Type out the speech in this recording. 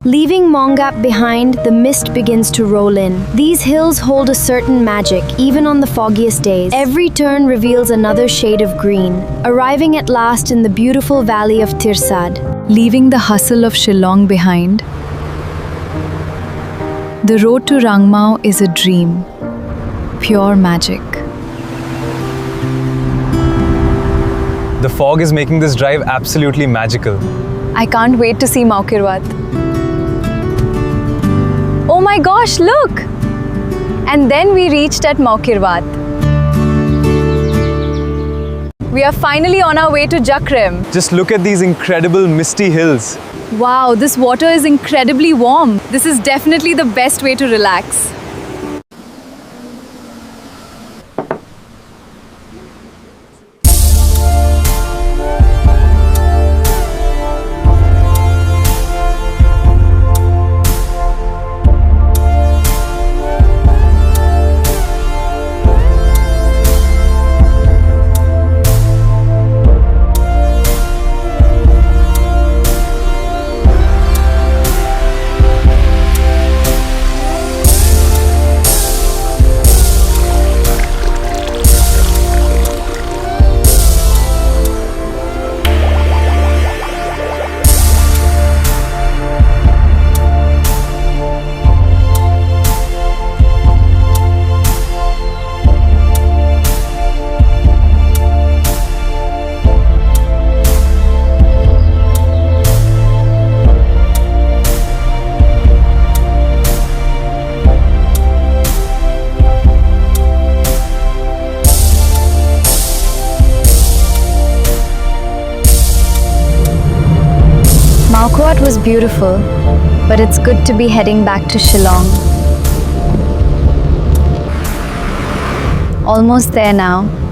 Leaving Mongap behind, the mist begins to roll in. These hills hold a certain magic, even on the foggiest days. Every turn reveals another shade of green, arriving at last in the beautiful valley of Tirsad. Leaving the hustle of Shillong behind, the road to Rangmao is a dream, pure magic. The fog is making this drive absolutely magical. I can't wait to see Maukirwat. Oh my gosh, look! And then we reached at Maukirwat. We are finally on our way to Jakrem. Just look at these incredible misty hills. Wow, this water is incredibly warm. This is definitely the best way to relax. Maukirwat was beautiful, but it's good to be heading back to Shillong. Almost there now.